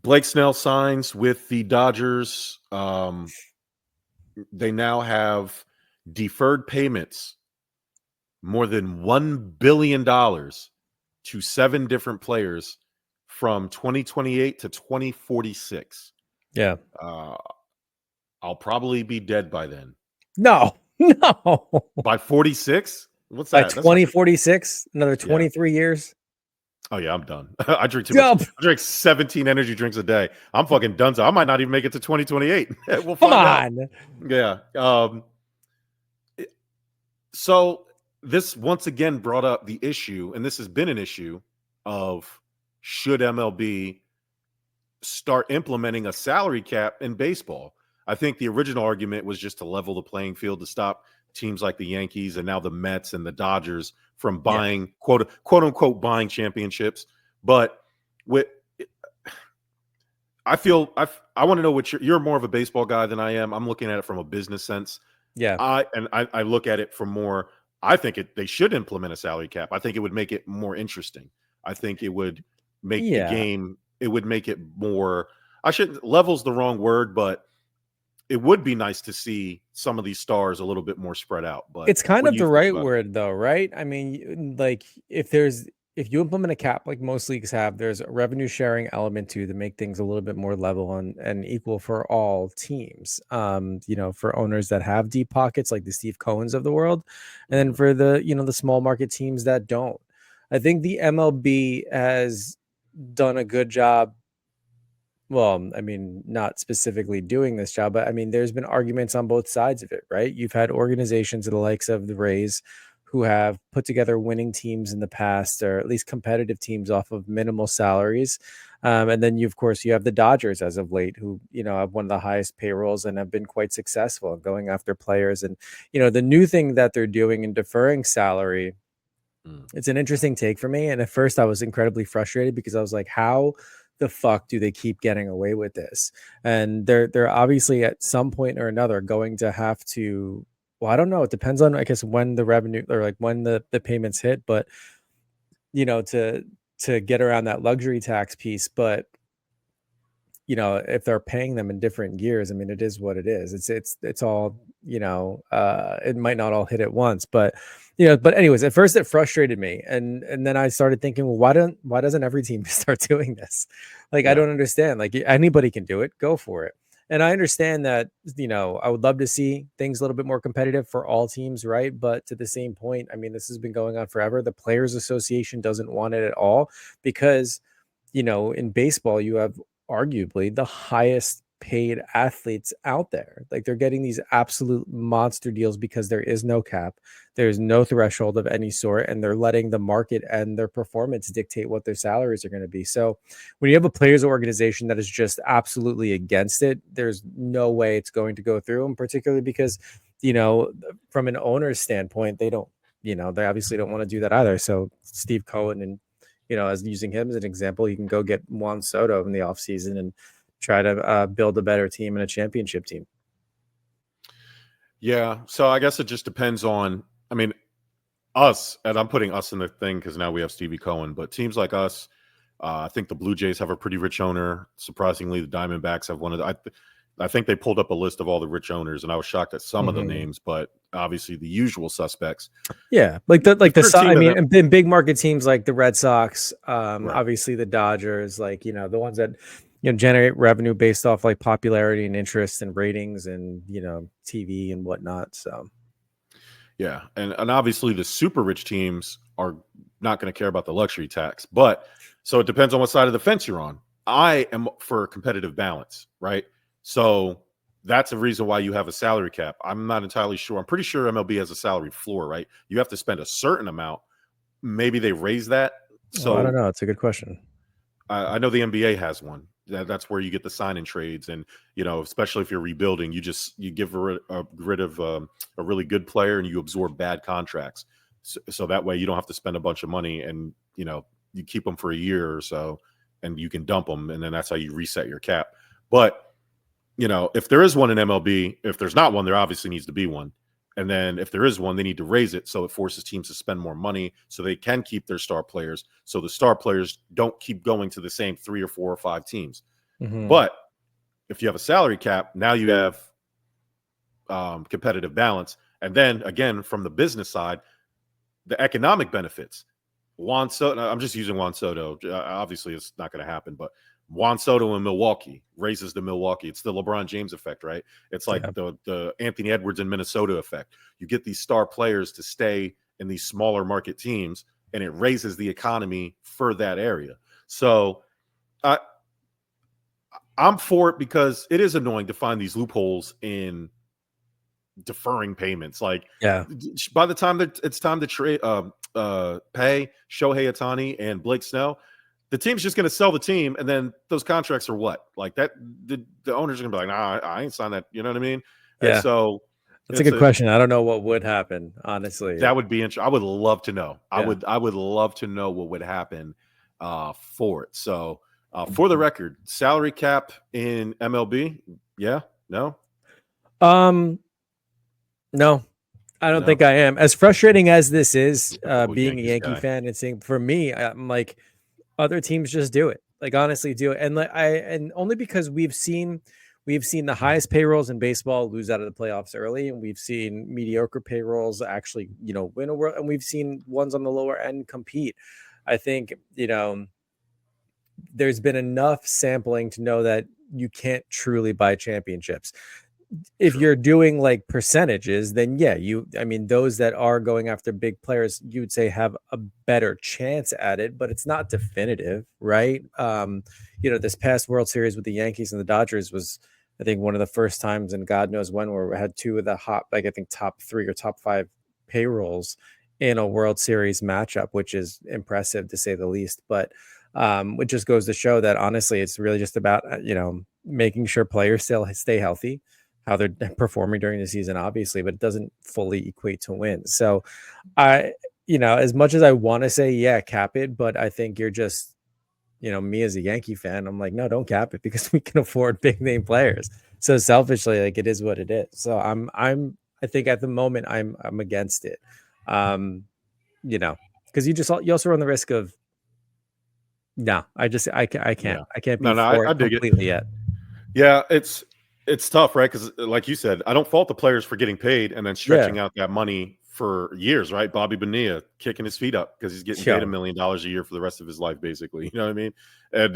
Blake Snell signs with the Dodgers. They now have deferred payments more than $1 billion to 7 different players from 2028 to 2046. Yeah. I'll probably be dead by then. No. By 46? What's By that? 2046, another 23 years. Oh yeah, I'm done. I drink too much. I drink 17 energy drinks a day. I'm fucking done. So I might not even make it to 2028. We'll find out. Yeah. So this once again brought up the issue, and this has been an issue of should MLB start implementing a salary cap in baseball? I think the original argument was just to level the playing field to stop teams like the Yankees and now the Mets and the Dodgers from buying quote unquote buying championships. But I want to know what you're more of a baseball guy than I am. I'm looking at it from a business sense. Yeah. I look at it from more, I think they should implement a salary cap. I think it would make it more interesting. I think it would make the game, it would make it more, level's the wrong word, but it would be nice to see some of these stars a little bit more spread out. But it's kind of the right word though, right? I mean, like if you implement a cap like most leagues have, there's a revenue sharing element to make things a little bit more level and equal for all teams. For owners that have deep pockets like the Steve Cohens of the world, and then for the the small market teams that don't. I think the MLB has done a good job. Well, I mean, not specifically doing this job, but I mean, there's been arguments on both sides of it, right? You've had organizations of the likes of the Rays who have put together winning teams in the past, or at least competitive teams off of minimal salaries. And then you have the Dodgers as of late, who, have one of the highest payrolls and have been quite successful in going after players. And, the new thing that they're doing in deferring salary, it's an interesting take for me. And at first I was incredibly frustrated because I was like, how the fuck do they keep getting away with this? And they're obviously at some point or another going to have to, well, I don't know. It depends on, I guess, when the revenue or like when the payments hit, but to get around that luxury tax piece. But if they're paying them in different years, I mean, it is what it is. It's all, it might not all hit at once, but anyways, at first it frustrated me. And then I started thinking, well, why doesn't every team start doing this? Like, I don't understand. Like, anybody can do it. Go for it. And I understand that, I would love to see things a little bit more competitive for all teams, right? But to the same point, I mean, this has been going on forever. The Players Association doesn't want it at all because, in baseball, you have arguably the highest paid athletes out there. Like, they're getting these absolute monster deals because there is no cap, there's no threshold of any sort, and they're letting the market and their performance dictate what their salaries are going to be. So when you have a players organization that is just absolutely against it, there's no way it's going to go through, and particularly because from an owner's standpoint, they don't they obviously don't want to do that either. So Steve Cohen, and as using him as an example, you can go get Juan Soto in the offseason and try to build a better team and a championship team. Yeah. So I guess it just depends on, I mean, us, and I'm putting us in the thing because now we have Stevie Cohen, but teams like us, I think the Blue Jays have a pretty rich owner. Surprisingly, the Diamondbacks have one of the, I think they pulled up a list of all the rich owners, and I was shocked at some of the names, but obviously the usual suspects. Yeah, in big market teams like the Red Sox, obviously the Dodgers, like the ones that generate revenue based off like popularity and interest and ratings and TV and whatnot. So yeah, and obviously the super rich teams are not going to care about the luxury tax, but so it depends on what side of the fence you're on. I am for competitive balance, right? So that's a reason why you have a salary cap. I'm not entirely sure. I'm pretty sure MLB has a salary floor, right? You have to spend a certain amount. Maybe they raise that. So I don't know. It's a good question. I know the NBA has one. That's where you get the sign-in trades, and especially if you're rebuilding, you give rid of a really good player and you absorb bad contracts. So that way you don't have to spend a bunch of money, and you keep them for a year or so, and you can dump them, and then that's how you reset your cap. But if there is one in MLB, if there's not one, there obviously needs to be one. And then if there is one, they need to raise it so it forces teams to spend more money so they can keep their star players. So the star players don't keep going to the same 3 or 4 or 5 teams. Mhm. But if you have a salary cap, now you have competitive balance. And then again, from the business side, the economic benefits. Juan Soto, I'm just using Juan Soto. Obviously, it's not going to happen, but Juan Soto in Milwaukee raises the Milwaukee. It's the LeBron James effect, right? It's like Yeah. the Anthony Edwards in Minnesota effect. You get these star players to stay in these smaller market teams, and it raises the economy for that area. So I'm for it because it is annoying to find these loopholes in deferring payments. Like Yeah. by the time that it's time to trade, pay Shohei Ohtani and Blake Snell, the team's just going to sell the team, and then those contracts are what? Like that, the owners are going to be like, "Nah, I ain't signed that." You know what I mean? And Yeah. so That's a it's good a question. I don't know what would happen, honestly. that would be interesting. I would love to know. Yeah. I would love to know what would happen for it. So for the record, salary cap in MLB, yeah, no, Um, no, I don't no. think I am. As frustrating as this is, Typical being a Yankees Yankee guy. fan and seeing, for me, I'm like, other teams just do it. Like, honestly, do it. And like and only because we've seen the highest payrolls in baseball lose out of the playoffs early, and we've seen mediocre payrolls actually, win a world, and we've seen ones on the lower end compete. I think, there's been enough sampling to know that you can't truly buy championships. If True. you're doing like percentages, then yeah, I mean, those that are going after big players, you would say have a better chance at it, but it's not definitive, right? This past World Series with the Yankees and the Dodgers was, I think, one of the first times in God knows when where we had two of the hot, like I think top 3 or top 5 payrolls in a World Series matchup, which is impressive to say the least. But which just goes to show that honestly, it's really just about making sure players still stay healthy, how they're performing during the season, obviously, but it doesn't fully equate to wins. So as much as I want to say, yeah, cap it, but I think you're just, me as a Yankee fan, I'm like, no, don't cap it because we can afford big name players. So selfishly, like it is what it is. So I think at the moment I'm against it. Because you also run the risk of, no, I can't. Yeah. I can't be No, for I it dig it. completely yet. Yeah, it's tough, right? Because like you said, I don't fault the players for getting paid and then Yeah. stretching out that money for years, right? Bobby Bonilla kicking his feet up because he's getting paid $1 Yo. million a year for the rest of his life, basically. You know what I mean? And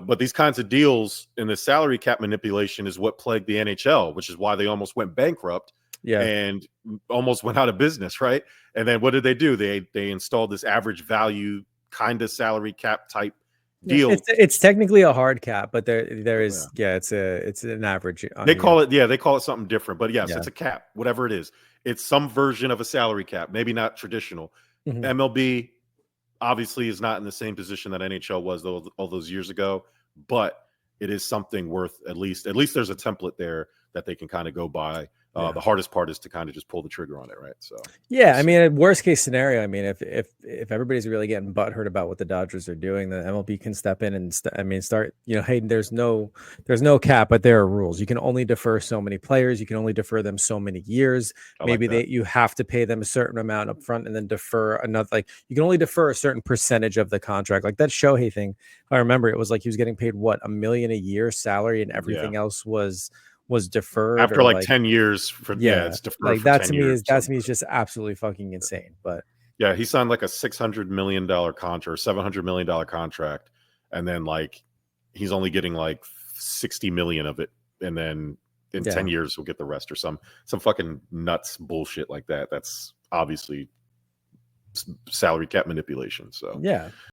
but these kinds of deals and the salary cap manipulation is what plagued the NHL, which is why they almost went bankrupt Yeah. and almost went out of business, right? And then what did they do? They installed this average value kind of salary cap type Yeah, deal. it's technically a hard cap, but there Yeah. is, yeah, it's an average. They call it, yeah, they call it something different, but yes, Yeah. it's a cap, whatever it is. It's some version of a salary cap, maybe not traditional. Mhm. MLB obviously is not in the same position that NHL was all those years ago, but it is something worth at least there's a template there that they can kind of go by. Yeah. The hardest part is to kind of just pull the trigger on it, right? So Yeah, we'll I see. mean, worst case scenario, I mean, if everybody's really getting butthurt about what the Dodgers are doing, the MLB can step in and start, hey, there's no cap, but there are rules. You can only defer so many players, you can only defer them so many years. I like Maybe that. you have to pay them a certain amount up front and then defer another, like you can only defer a certain percentage of the contract. Like that Shohei thing, if I remember, it was like he was getting paid what, $1 million a year salary and Yeah. everything else was deferred, After or like like, 10 years yeah, it's deferred like for 10 years or that to something. me is just absolutely fucking insane. But Yeah, he signed like a $600 million contract or $700 million contract, and then like he's only getting like 60 million of it, and then in yeah. 10 years we'll get the rest or some fucking nuts bullshit like that. That's obviously salary cap manipulation. So Yeah.